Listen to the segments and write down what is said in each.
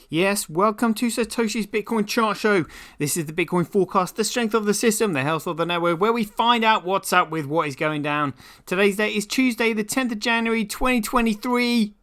Yes, welcome to SirToshi's Bitcoin Chart Show. This is the Bitcoin forecast, the strength of the system, the health of the network, where we find out what's up with what is going down. Today's date is Tuesday, the 10th of January, 2023.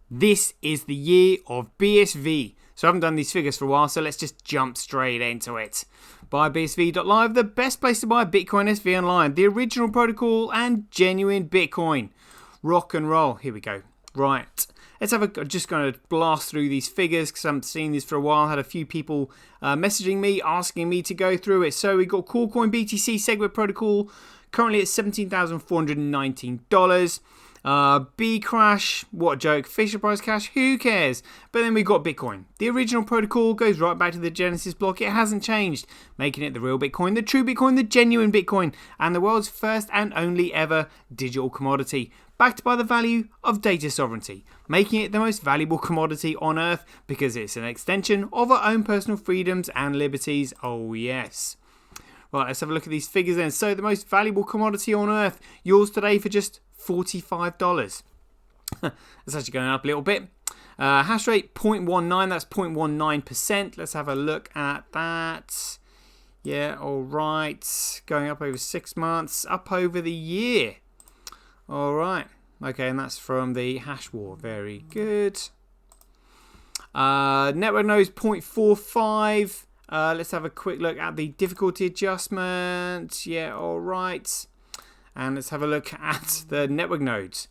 This is the year of BSV. So I haven't done these figures for a while, so let's just jump straight into it. Buy BSV.live, the best place to buy Bitcoin SV online, the original protocol and genuine Bitcoin. Rock and roll. Here we go. Right. I'm just going to blast through these figures because I haven't seen this for a while. I had a few people messaging me, asking me to go through it. So we got Coolcoin BTC Segwit Protocol currently at $17,419. B Crash, what a joke. Fisher Price Cash, who cares? But then we got Bitcoin. The original protocol goes right back to the Genesis block. It hasn't changed, making it the real Bitcoin, the true Bitcoin, the genuine Bitcoin, and the world's first and only ever digital commodity, backed by the value of data sovereignty, making it the most valuable commodity on Earth because it's an extension of our own personal freedoms and liberties. Oh yes. Right, let's have a look at these figures then. So the most valuable commodity on Earth, yours today for just $45. That's actually going up a little bit. Hash rate 0.19, that's 0.19%. Let's have a look at that. Yeah, all right. Going up over 6 months, up over the year. All right. Okay, and that's from the hash war. Very good. Network nodes 0.45. Let's have a quick look at the difficulty adjustment. Yeah, all right. And let's have a look at the network nodes.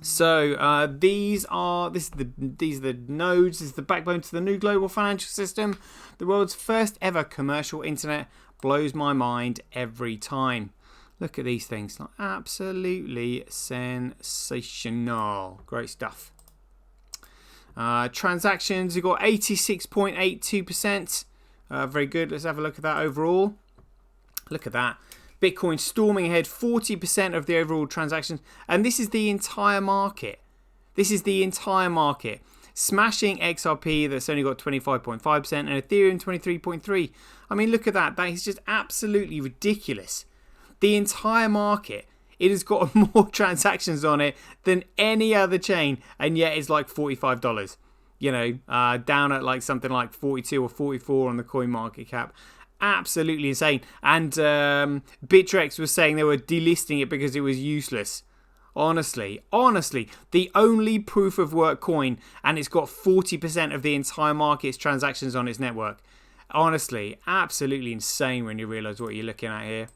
So these are the nodes. This is the backbone to the new global financial system. The world's first ever commercial internet. Blows my mind every time. Look at these things. Absolutely sensational. Great stuff. Transactions, you've got 86.82%. Very good. Let's have a look at that overall. Look at that. Bitcoin storming ahead, 40% of the overall transactions. And this is the entire market. This is the entire market. Smashing XRP, that's only got 25.5%, and Ethereum 23.3%. I mean, look at that. That is just absolutely ridiculous. The entire market, it has got more transactions on it than any other chain, and yet it's like $45. You know, down at like something like 42 or 44 on the coin market cap. Absolutely insane. And Bittrex was saying they were delisting it because it was useless. Honestly, the only proof of work coin, and it's got 40% of the entire market's transactions on its network. Honestly, absolutely insane when you realise what you're looking at here.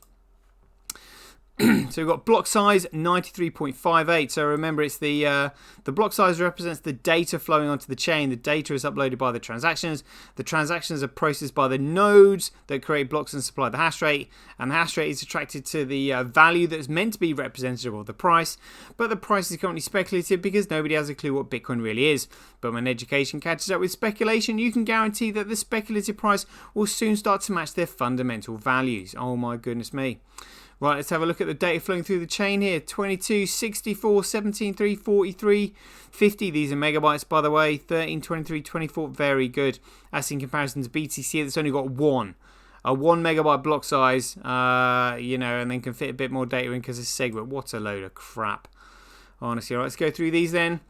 So we've got block size 93.58. So remember, it's the block size represents the data flowing onto the chain. The data is uploaded by the transactions. The transactions are processed by the nodes that create blocks and supply the hash rate. And the hash rate is attracted to the value that's meant to be representative of the price. But the price is currently speculative because nobody has a clue what Bitcoin really is. But when education catches up with speculation, you can guarantee that the speculative price will soon start to match their fundamental values. Oh my goodness me. Right, let's have a look at the data flowing through the chain here. 22, 64, 17, 3, 43, 50. These are megabytes, by the way. 13, 23, 24. Very good. That's in comparison to BTC that's only got one. A 1 megabyte block size, and then can fit a bit more data in because it's Segwit. What a load of crap. Honestly, all right, let's go through these then.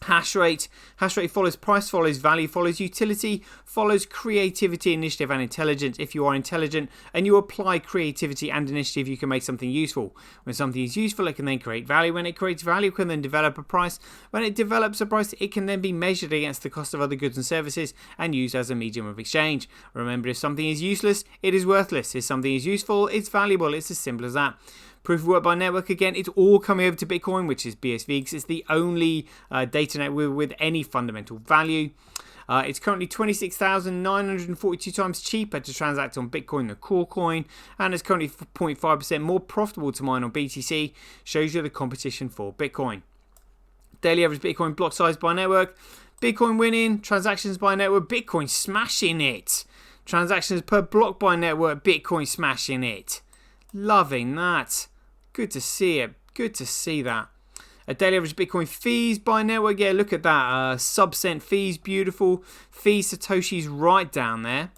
Hash rate follows price, follows value, follows utility, follows creativity, initiative, and intelligence. If you are intelligent and you apply creativity and initiative, you can make something useful. When something is useful, it can then create value. When it creates value, it can then develop a price. When it develops a price, it can then be measured against the cost of other goods and services and used as a medium of exchange. Remember, if something is useless, it is worthless. If something is useful, it's valuable. It's as simple as that. Proof of work by network, again, it's all coming over to Bitcoin, which is BSV, because it's the only data network with any fundamental value. It's currently 26,942 times cheaper to transact on Bitcoin than Coolcoin, and it's currently 0.5% more profitable to mine on BTC. Shows you the competition for Bitcoin. Daily average Bitcoin block size by network. Bitcoin winning, transactions by network, Bitcoin smashing it. Transactions per block by network, Bitcoin smashing it. Loving that. Good to see it. Good to see that. A daily average Bitcoin fees by network. Yeah, look at that. Sub-cent fees, beautiful. Fees, SirToshi's right down there.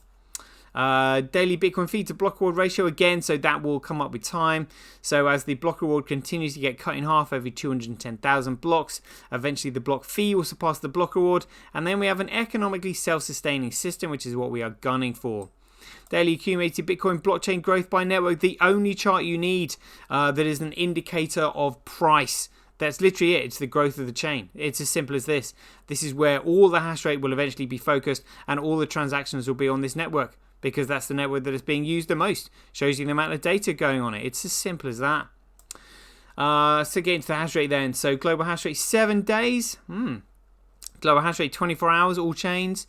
Daily Bitcoin fee to block reward ratio again, so that will come up with time. So as the block reward continues to get cut in half every 210,000 blocks, eventually the block fee will surpass the block reward, and then we have an economically self-sustaining system, which is what we are gunning for. Daily accumulated Bitcoin blockchain growth by network, the only chart you need that is an indicator of price. That's literally it. It's the growth of the chain. It's as simple as this. This is where all the hash rate will eventually be focused and all the transactions will be on this network, because that's the network that is being used the most. Shows you the amount of data going on it. It's as simple as that. So get into the hash rate then. So global hash rate 7 days. Global hash rate 24 hours, all chains.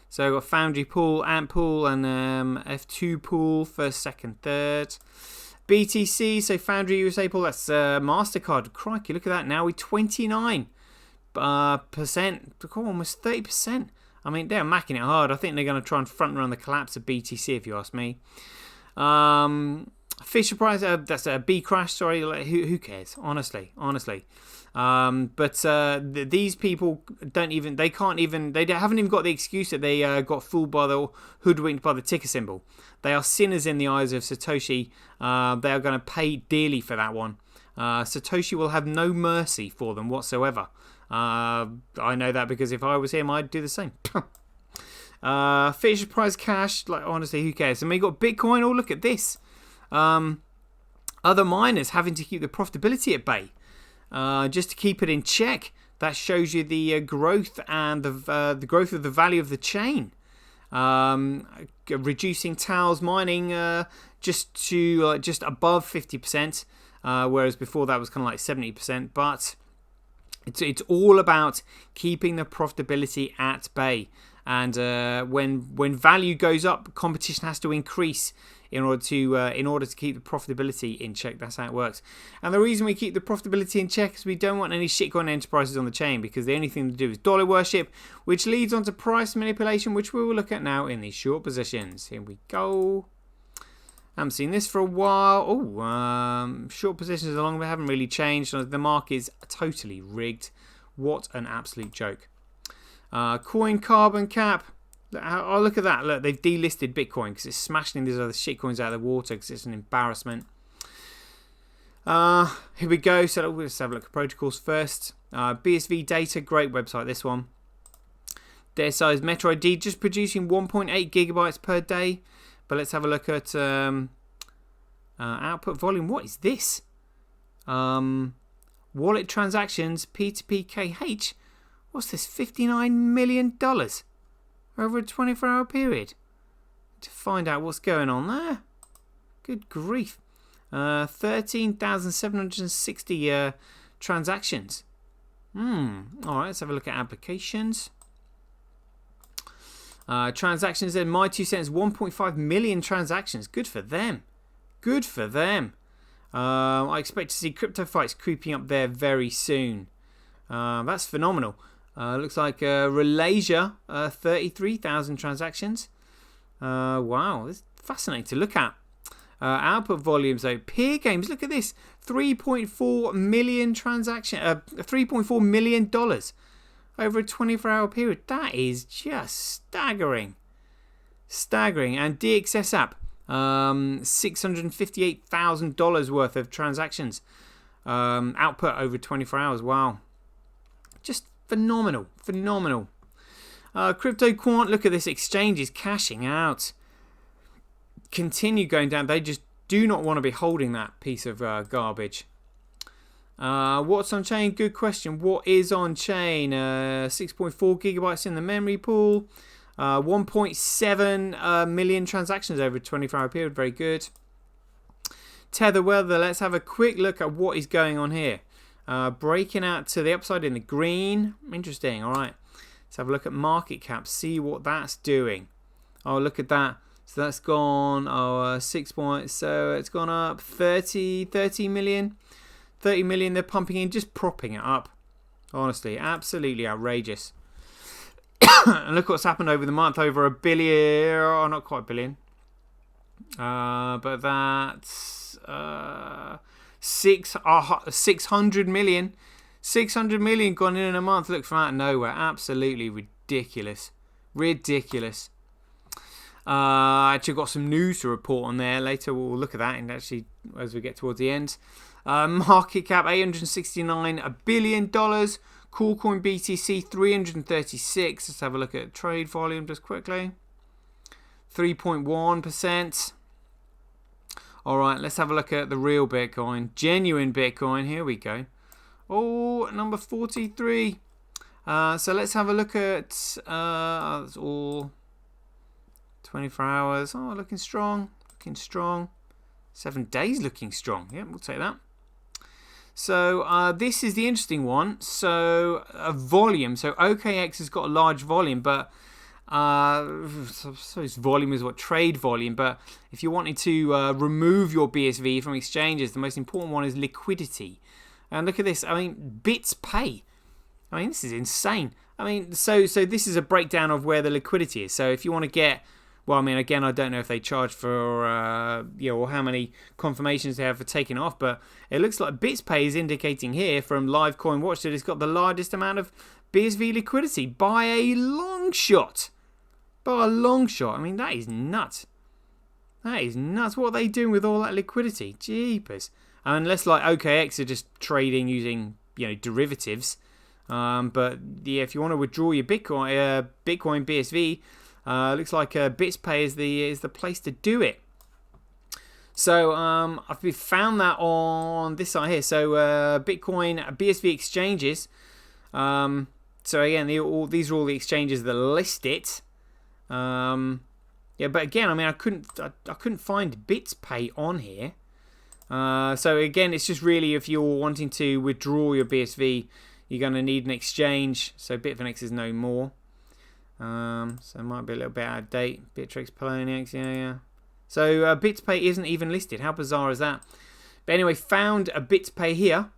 So I've got Foundry pool, Ant pool, and F2 pool, first, second, third. BTC, so Foundry USA pool, that's MasterCard. Crikey, look at that. Now we're 29%, almost 30%. I mean, they're macking it hard. I think they're going to try and front run the collapse of BTC, if you ask me. Fisher Price, that's a B crash. Sorry, like, who cares? Honestly. These people they haven't even got the excuse that they got fooled by the hoodwinked by the ticker symbol. They are sinners in the eyes of Satoshi. They are going to pay dearly for that one. Satoshi will have no mercy for them whatsoever. I know that because if I was him, I'd do the same. Fisher Price cash, like honestly, who cares? And we got Bitcoin. Oh, look at this. Other miners having to keep the profitability at bay, just to keep it in check. That shows you the growth and the growth of the value of the chain. Reducing Tao's mining just to just above 50%, whereas before that was kind of like 70%. But it's all about keeping the profitability at bay. And when value goes up, competition has to increase in order to keep the profitability in check. That's how it works. And the reason we keep the profitability in check is we don't want any shitcoin enterprises on the chain, because the only thing to do is dollar worship, which leads on to price manipulation, which we will look at now in these short positions. Here we go. I haven't seen this for a while. Short positions along they haven't really changed. The market is totally rigged. What an absolute joke. Coin carbon cap. Oh, look at that. Look, they've delisted Bitcoin because it's smashing these other shitcoins out of the water because it's an embarrassment. Here we go. So let's have a look at protocols first. BSV Data, great website, this one. Their size Metro ID just producing 1.8 gigabytes per day. But let's have a look at output volume. What is this? Wallet transactions, P2P-KH. What's this? $59 million over a 24-hour period. To find out what's going on there. Good grief. 13,760 transactions. Alright, let's have a look at applications. Transactions then, my 2 cents, 1.5 million transactions. Good for them. Good for them. I expect to see crypto fights creeping up there very soon. That's phenomenal. Looks like Relasia, 33,000 transactions. Wow, this is fascinating to look at. Output volumes though. Peer games, look at this. 3.4 million transactions. $3.4 million over a 24-hour period. That is just staggering. Staggering. And DXS app, $658,000 worth of transactions. Output over 24 hours. Wow. Just phenomenal. Phenomenal. Crypto Quant, look at this. Exchanges cashing out. Continue going down. They just do not want to be holding that piece of garbage. What's on chain? Good question. What is on chain? 6.4 gigabytes in the memory pool. 1.7 million transactions over a 24-hour period. Very good. Tether Weather. Let's have a quick look at what is going on here. Breaking out to the upside in the green. Interesting. All right. Let's have a look at market cap. See what that's doing. Oh, look at that. So that's gone 6 points. So it's gone up 30 million. 30 million they're pumping in, just propping it up. Honestly, absolutely outrageous. And look what's happened over the month. Over $1 billion. Oh, not quite $1 billion. But that's 600 million. 600 million gone in a month. Look, from out of nowhere. Absolutely ridiculous. Ridiculous. Actually got some news to report on there later. We'll look at that and actually as we get towards the end. Market cap $869 billion. Cool coin BTC 336. Let's have a look at trade volume just quickly. 3.1%. All right, let's have a look at the real Bitcoin, genuine Bitcoin. Here we go. Oh, number 43. So let's have a look at that's all 24 hours. Oh, looking strong, looking strong. 7 days looking strong. Yeah, we'll take that. So this is the interesting one. So volume. So OKX has got a large volume, but I suppose volume is what trade volume. But if you wanted to remove your BSV from exchanges, the most important one is liquidity. And look at this. I mean, bits pay. I mean, this is insane. I mean, so this is a breakdown of where the liquidity is. So if you want to get, well, I mean, again, I don't know if they charge for, or how many confirmations they have for taking off, but it looks like BitsPay is indicating here from Live Coin Watch that it's got the largest amount of BSV liquidity by a long shot. By a long shot. I mean, that is nuts. That is nuts. What are they doing with all that liquidity? Jeepers. Unless like OKX are just trading using, derivatives. But yeah, if you want to withdraw your Bitcoin BSV, looks like BitsPay is the place to do it. So I've found that on this side here. So Bitcoin BSV exchanges. So again, these are all the exchanges that list it. Yeah, but again, I mean, I couldn't find BitsPay on here. So again, it's just really if you're wanting to withdraw your BSV, you're going to need an exchange. So Bitfinex is no more. So it might be a little bit out of date. Bittrex, Poloniex, yeah. So BitsPay isn't even listed. How bizarre is that? But anyway, found a BitsPay here.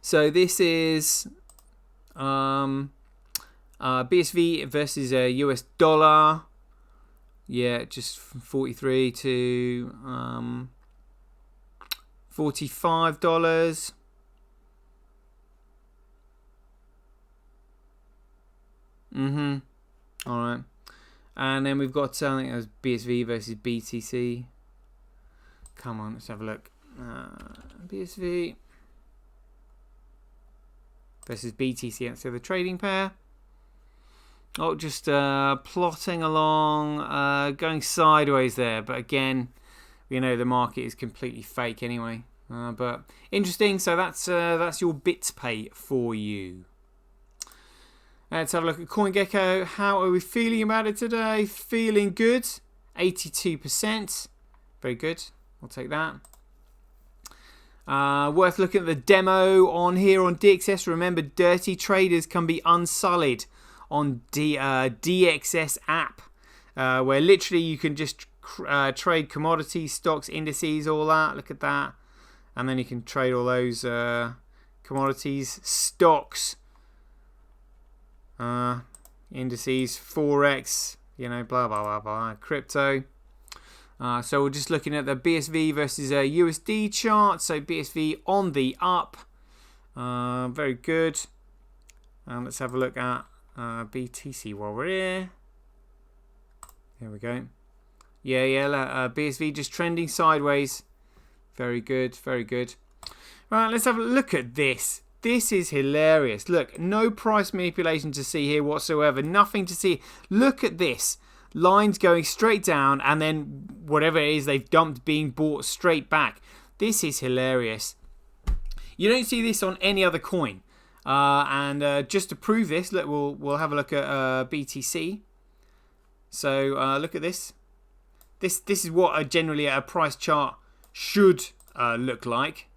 So this is BSV versus US dollar. Yeah, just from 43 to $45. Alright. And then we've got something as BSV versus BTC. Come on, let's have a look. BSV versus BTC. So the trading pair. Oh, just plotting along, going sideways there. But again, the market is completely fake anyway. But interesting. So that's your BitsPay for you. Let's have a look at CoinGecko. How are we feeling about it today? Feeling good. 82%. Very good. We'll take that. Worth looking at the demo on here on DXS. Remember, dirty traders can be unsullied on DXS app, where literally you can just trade commodities, stocks, indices, all that. Look at that. And then you can trade all those commodities, stocks, indices, forex, blah blah blah blah, crypto. So we're just looking at the BSV versus USD chart. So BSV on the up, very good. Let's have a look at BTC while we're here. There we go. Yeah. BSV just trending sideways. Very good, very good. Right, let's have a look at this. This is hilarious. Look, no price manipulation to see here whatsoever. Nothing to see. Look at this. Lines going straight down and then whatever it is they've dumped being bought straight back. This is hilarious. You don't see this on any other coin. And just to prove this, look, we'll have a look at BTC. So look at this. This is what generally a price chart should look like.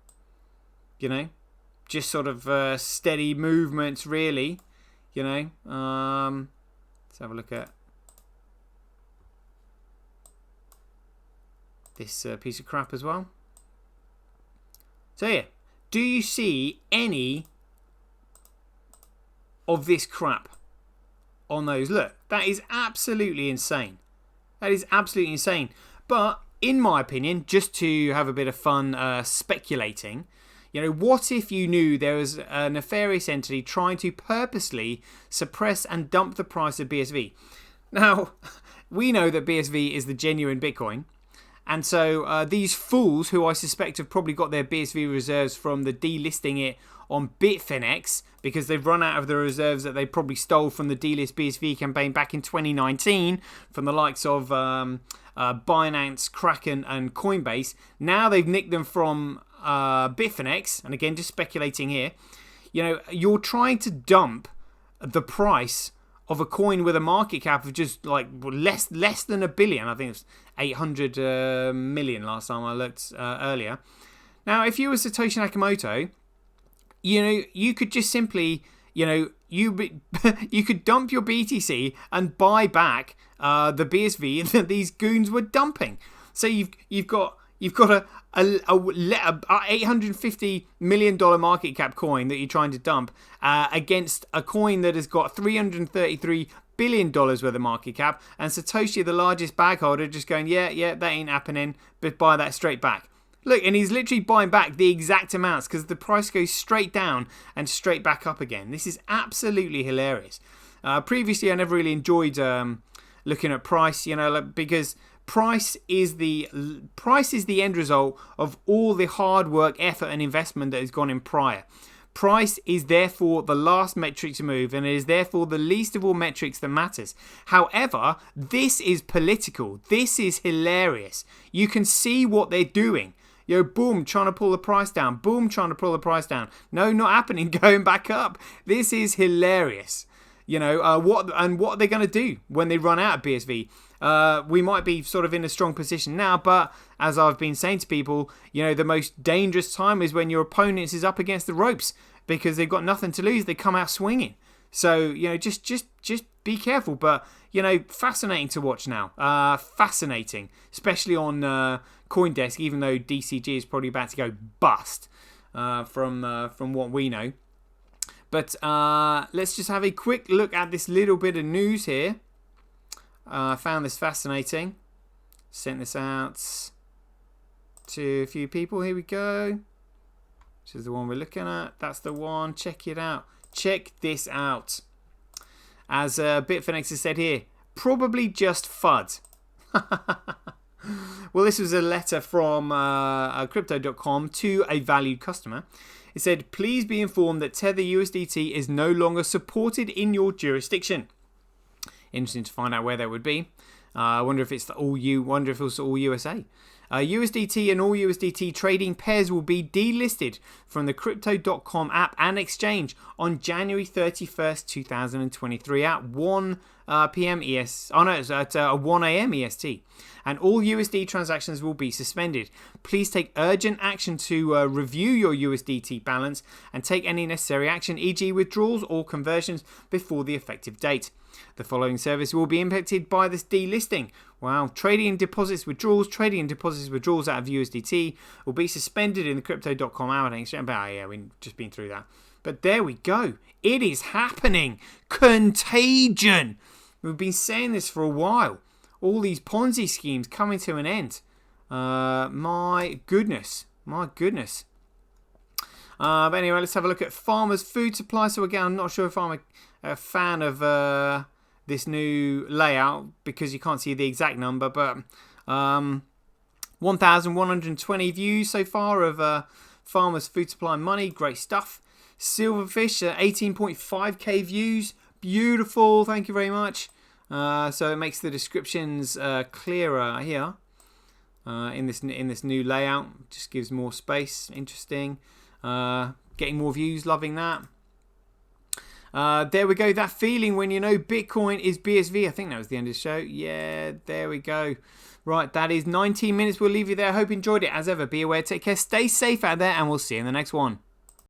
Just sort of steady movements, really. Let's have a look at this piece of crap as well. So yeah, do you see any of this crap on those? Look, that is absolutely insane. That is absolutely insane. But in my opinion, just to have a bit of fun speculating, what if you knew there was a nefarious entity trying to purposely suppress and dump the price of BSV? Now we know that BSV is the genuine Bitcoin. And so these fools, who I suspect have probably got their BSV reserves from the delisting it on Bitfinex, because they've run out of the reserves that they probably stole from the delist BSV campaign back in 2019 from the likes of Binance, Kraken and Coinbase. Now they've nicked them from Bitfinex, and again, just speculating here, you're trying to dump the price of a coin with a market cap of just like less than $1 billion. I think it's 800 million last time I looked earlier. Now, if you were Satoshi Nakamoto, you could just simply, you could dump your BTC and buy back the BSV that these goons were dumping. So you've got a $850 million market cap coin that you're trying to dump against a coin that has got $333 billion worth of market cap, and Satoshi, the largest bag holder, just going, yeah, that ain't happening, but buy that straight back. Look, and he's literally buying back the exact amounts because the price goes straight down and straight back up again. This is absolutely hilarious. Previously, I never really enjoyed looking at price, because price is the end result of all the hard work, effort and investment that has gone in prior. Price is therefore the last metric to move, and it is therefore the least of all metrics that matters. However, this is political. This is hilarious. You can see what they're doing. Boom, trying to pull the price down. Boom, trying to pull the price down. No, not happening. Going back up. This is hilarious. What are they going to do when they run out of BSV? We might be sort of in a strong position now, but as I've been saying to people, the most dangerous time is when your opponent is up against the ropes because they've got nothing to lose. They come out swinging. So, just be careful. But, fascinating to watch now. Fascinating, especially on CoinDesk, even though DCG is probably about to go bust from what we know. But let's just have a quick look at this little bit of news here. I found this fascinating. Sent this out to a few people. Here we go. This is the one we're looking at. That's the one. Check it out. Check this out. As Bitfinex has said here, probably just FUD. Well, this was a letter from Crypto.com to a valued customer. It said, please be informed that Tether USDT is no longer supported in your jurisdiction. Interesting to find out where that would be. I wonder if it's all USA. USDT and all USDT trading pairs will be delisted from the Crypto.com app and exchange on January 31st, 2023 at 1 p.m. EST. Oh no, it's at 1 a.m. EST. And all USD transactions will be suspended. Please take urgent action to review your USDT balance and take any necessary action, e.g. withdrawals or conversions before the effective date. The following service will be impacted by this delisting. Wow. Trading and deposits withdrawals out of USDT will be suspended in the Crypto.com hour exchange. Yeah, we've just been through that. But there we go. It is happening. Contagion. We've been saying this for a while. All these Ponzi schemes coming to an end. My goodness. But anyway, let's have a look at farmers' food supply. So again, I'm not sure if I'm a fan of this new layout because you can't see the exact number, but 1,120 views so far of farmers' food supply money. Great stuff. Silverfish, 18.5k views. Beautiful. Thank you very much. So it makes the descriptions clearer here in this new layout. Just gives more space. Interesting. Getting more views. Loving that. There we go. That feeling when you know Bitcoin is BSV. I think that was the end of the show. Yeah, there we go. Right, that is 19 minutes. We'll leave you there. Hope you enjoyed it. As ever, be aware, take care, stay safe out there, and we'll see you in the next one.